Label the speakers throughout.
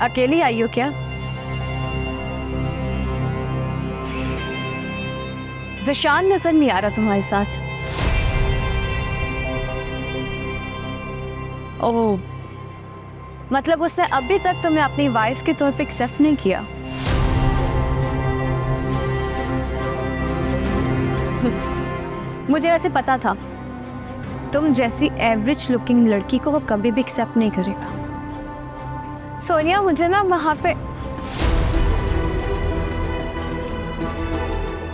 Speaker 1: अकेली आई हो क्या? ज़िशान नजर नहीं आ रहा तुम्हारे साथ। ओह, मतलब उसने अभी तक तुम्हें अपनी वाइफ की तरफ एक्सेप्ट नहीं किया। मुझे वैसे पता था तुम जैसी एवरेज लुकिंग लड़की को वो कभी भी एक्सेप्ट नहीं करेगा। सोनिया, मुझे ना वहां पे।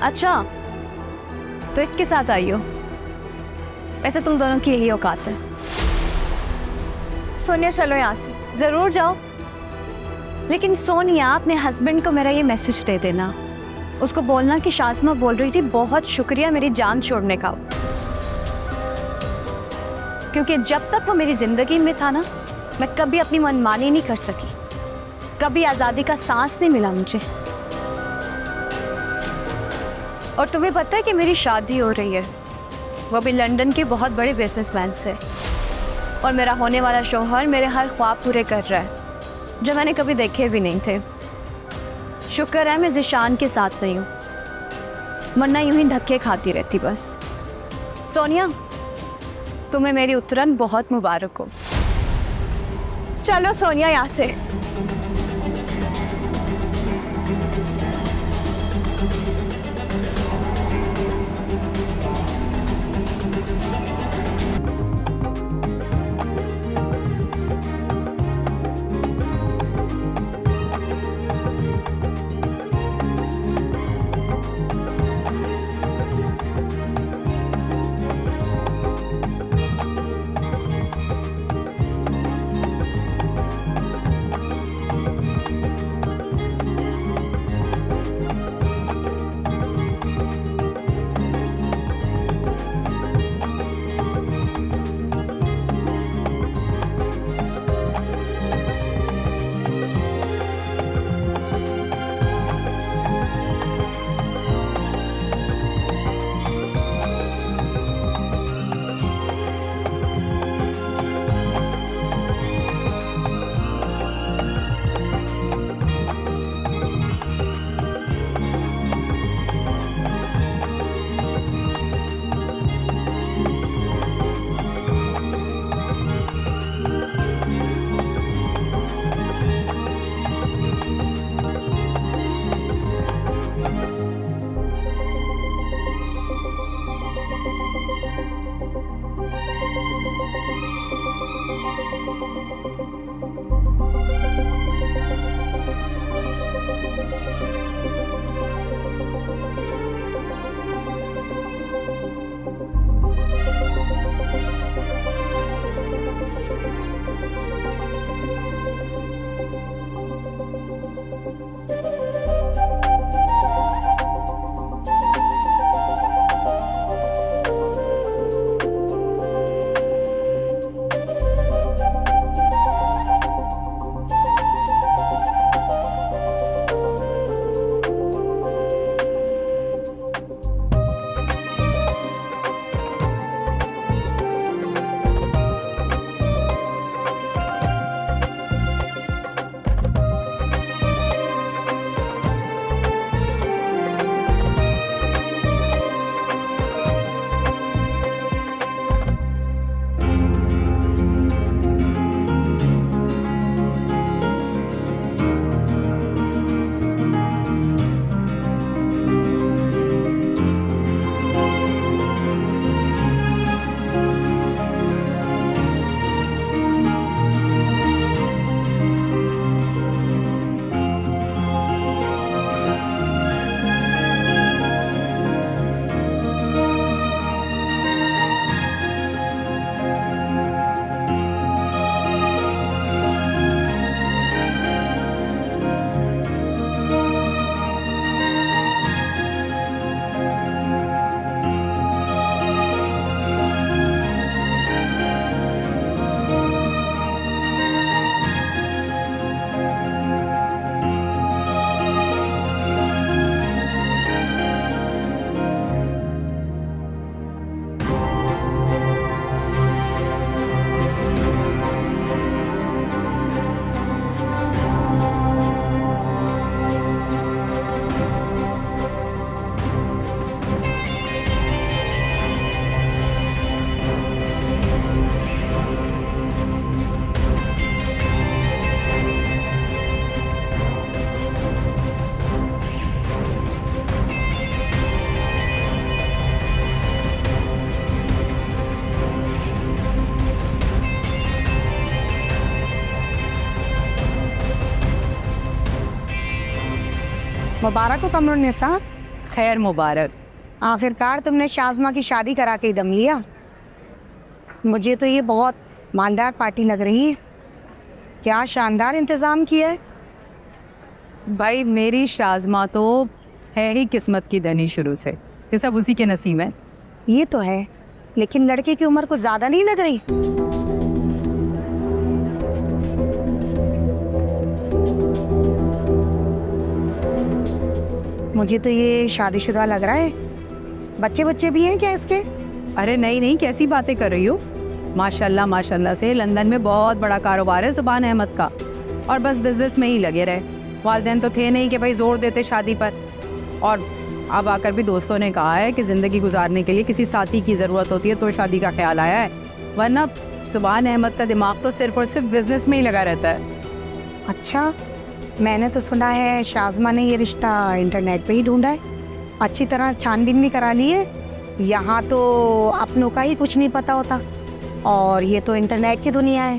Speaker 1: अच्छा, तो इसके साथ आई हो? वैसे तुम दोनों की यही औकात है। सोनिया चलो यहाँ से, जरूर जाओ। लेकिन सोनिया, अपने हस्बैंड को मेरा ये मैसेज दे देना। उसको बोलना कि शाज़मा बोल रही थी बहुत शुक्रिया मेरी जान छोड़ने का, क्योंकि जब तक वो मेरी जिंदगी में था ना, मैं कभी अपनी मनमानी नहीं कर सकी, कभी आज़ादी का सांस नहीं मिला मुझे। और तुम्हें पता है कि मेरी शादी हो रही है, वो भी लंदन के बहुत बड़े बिजनेसमैन से, और मेरा होने वाला शौहर मेरे हर ख्वाब पूरे कर रहा है जो मैंने कभी देखे भी नहीं थे। शुक्र है मैं ज़िशान के साथ नहीं हूँ, वरना यूं ही धक्के खाती रहती बस। सोनिया, तुम्हें मेरी उतरन बहुत मुबारक हो। चलो सोनिया यहाँ से।
Speaker 2: मुबारक हो कमरुन्निसा।
Speaker 3: खैर मुबारक।
Speaker 2: आखिरकार तुमने शाज़मा की शादी करा के ही दम लिया। मुझे तो ये बहुत मालदार पार्टी लग रही है। क्या शानदार इंतज़ाम किया है।
Speaker 3: भाई मेरी शाज़मा तो है ही किस्मत की धनी शुरू से, ये सब उसी के नसीब है।
Speaker 2: ये तो है, लेकिन लड़के की उम्र कुछ ज़्यादा नहीं लग रही? मुझे तो ये शादीशुदा लग रहा है। बच्चे बच्चे भी हैं क्या इसके?
Speaker 3: अरे नहीं नहीं, कैसी बातें कर रही हो। माशाल्लाह माशाल्लाह से लंदन में बहुत बड़ा कारोबार है सुभान अहमद का, और बस बिजनेस में ही लगे रहे। वालिदैन तो थे नहीं कि भाई जोर देते शादी पर, और अब आकर भी दोस्तों ने कहा है कि ज़िंदगी गुजारने के लिए किसी साथी की ज़रूरत होती है तो शादी का ख्याल आया है, वरना सुभान अहमद का दिमाग तो सिर्फ और सिर्फ बिजनेस में ही लगा रहता है।
Speaker 2: अच्छा, मैंने तो सुना है शाज़मा ने ये रिश्ता इंटरनेट पे ही ढूंढा है, अच्छी तरह छानबीन भी करा ली है। यहाँ तो अपनों का ही कुछ नहीं पता होता, और ये तो इंटरनेट की दुनिया है।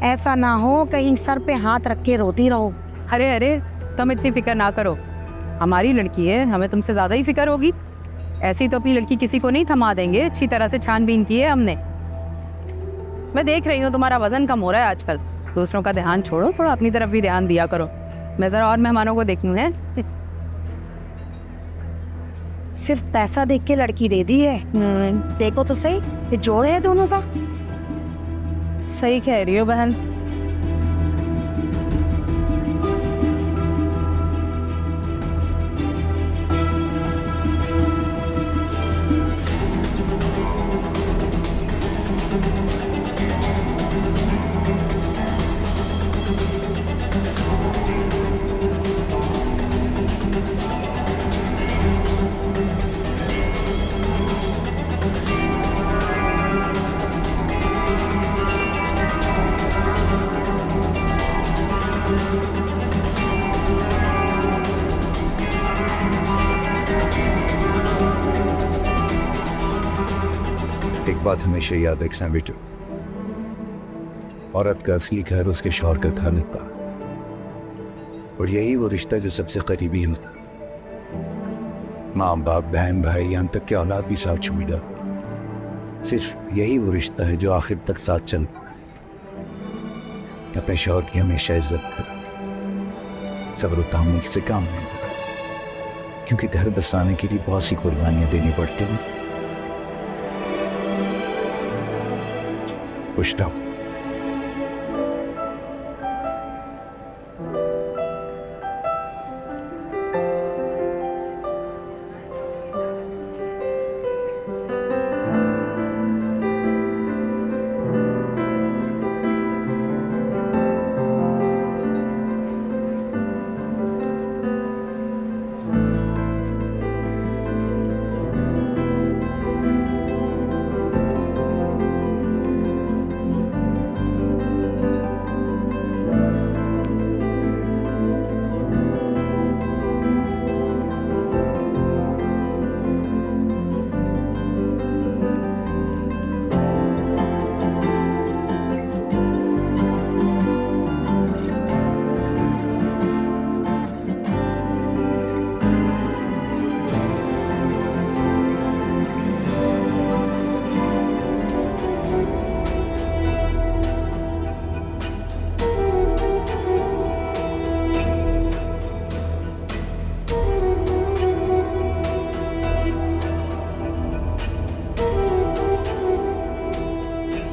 Speaker 2: ऐसा ना हो कहीं सर पे हाथ रख के रोती रहो।
Speaker 3: अरे अरे, तुम इतनी फिक्र ना करो, हमारी लड़की है, हमें तुमसे ज़्यादा ही फिक्र होगी। ऐसी तो अपनी लड़की किसी को नहीं थमा देंगे, अच्छी तरह से छानबीन की है हमने। मैं देख रही हूँ तुम्हारा वजन कम हो रहा है आजकल, दूसरों का ध्यान छोड़ो, थोड़ा अपनी तरफ भी ध्यान दिया करो। मैं ज़रा और मेहमानों को देखूँ है।
Speaker 2: सिर्फ पैसा देख के लड़की दे दी है। देखो तो सही, ये जोड़ है दोनों का।
Speaker 4: सही कह रही हो बहन।
Speaker 5: एक बात हमेशा याद रखना बेटो, औरत का असली घर उसके शौहर का घर होता, और यही वो रिश्ता जो सबसे करीबी होता। माँ बाप बहन भाई यहाँ तक के औलाद भी साथ छूट जाता, सिर्फ यही वो रिश्ता है जो आखिर तक साथ चलता है। अपने शौहर की हमेशा इज्जत कर, सब्र तहम्मुल से काम नहीं होगा, क्योंकि घर बसाने के लिए बहुत सी कुर्बानियां देनी पड़ती हैं। खुश रहो।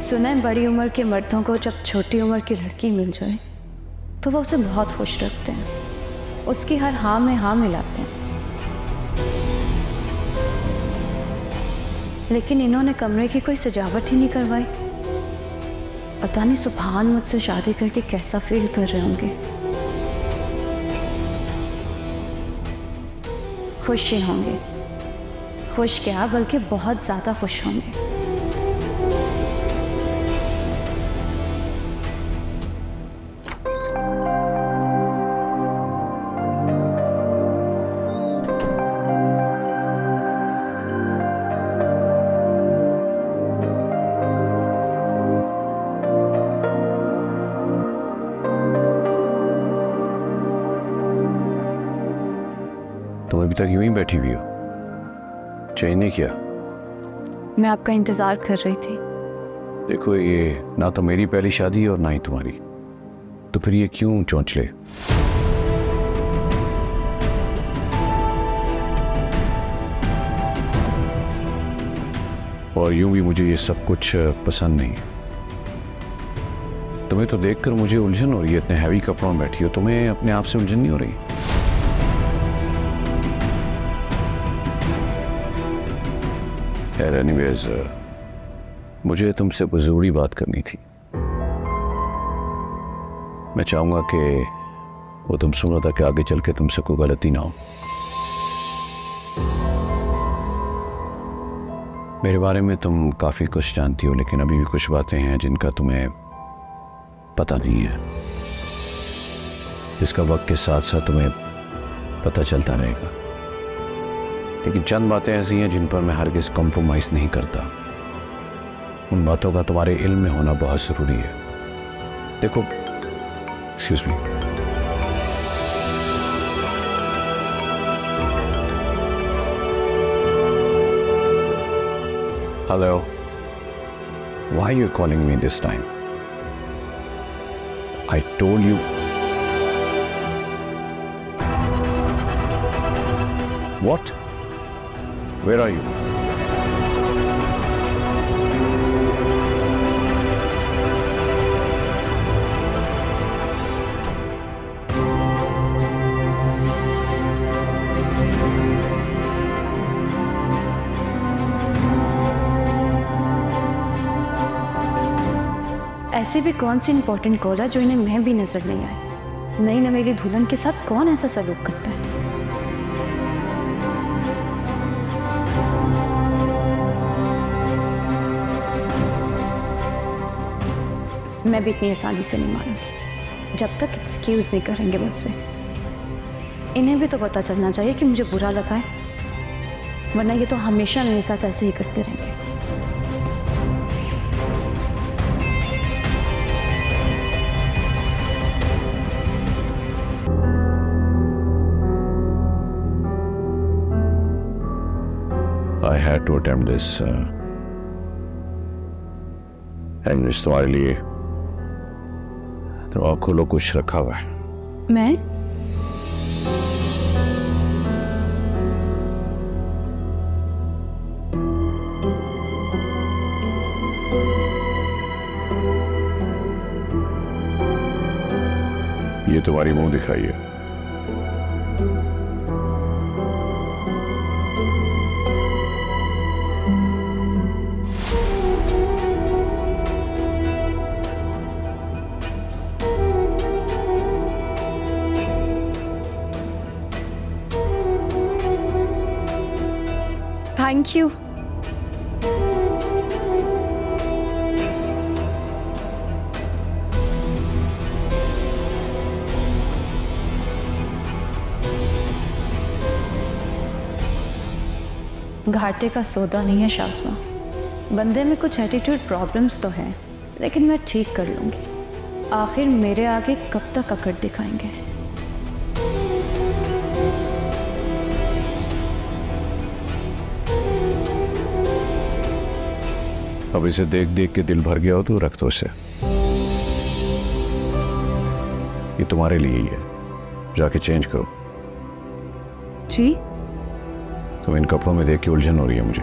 Speaker 1: सुना है बड़ी उम्र के मर्दों को जब छोटी उम्र की लड़की मिल जाए तो वो उसे बहुत खुश रखते हैं, उसकी हर हाँ में हाँ मिलाते हैं। लेकिन इन्होंने कमरे की कोई सजावट ही नहीं करवाई। पता नहीं सुभान मुझसे शादी करके कैसा फील कर रहे होंगे। खुश ही होंगे, खुश क्या बल्कि बहुत ज़्यादा खुश होंगे।
Speaker 5: तक यूं ही बैठी हुई हो, चेंज नहीं किया?
Speaker 1: मैं आपका इंतज़ार कर रही थी।
Speaker 5: देखो, ये ना तो मेरी पहली शादी है और ना ही तुम्हारी, तो फिर ये क्यों चौंचले? और यूं भी मुझे ये सब कुछ पसंद नहीं है। तुम्हें तो देखकर मुझे उलझन हो रही है, इतने हैवी कपड़ों में बैठी हो, तुम्हें अपने आप से उलझन नहीं हो रही? एनीवेज, मुझे तुमसे कोई ज़रूरी बात करनी थी। मैं चाहूँगा कि वो तुम सुनो, ताकि आगे चल के तुमसे कोई गलती ना हो। मेरे बारे में तुम काफ़ी कुछ जानती हो, लेकिन अभी भी कुछ बातें हैं जिनका तुम्हें पता नहीं है, जिसका वक्त के साथ साथ तुम्हें पता चलता रहेगा। लेकिन चंद बातें ऐसी हैं जिन पर मैं हरगिज़ कॉम्प्रोमाइज़ नहीं करता। उन बातों का तुम्हारे इल्म में होना बहुत ज़रूरी है। देखो, excuse me, hello, why are you calling me this time? I told you. What? Where are you?
Speaker 1: ऐसी भी कौन सी इंपॉर्टेंट कॉल है जो इन्हें मैं भी नजर नहीं आए? नई नवेली दुल्हन के साथ कौन ऐसा सलूक करता है? मैं भी इतनी आसानी से नहीं मानूंगी जब तक एक्सक्यूज नहीं करेंगे मुझसे। इन्हें भी तो पता चलना चाहिए कि मुझे बुरा लगा है, वरना ये तो हमेशा मेरे साथ ऐसे ही करते रहेंगे।
Speaker 5: I had to attempt this. And तुम्हारे लिए तो आँखों लो कुछ रखा हुआ है।
Speaker 1: मैं?
Speaker 5: ये तुम्हारी मुंह दिखाई है।
Speaker 1: Thank you. घाटे का सौदा नहीं है शाज़मा। बंदे में कुछ एटीट्यूड प्रॉब्लम्स तो हैं, लेकिन मैं ठीक कर लूँगी। आखिर मेरे आगे कब तक अकड़ दिखाएंगे?
Speaker 5: अब इसे देख देख के दिल भर गया हो तो रख दो इसे। ये तुम्हारे लिए ही है, जाके चेंज करो।
Speaker 1: जी?
Speaker 5: तुम इन कपड़ों में देख के उलझन हो रही है मुझे।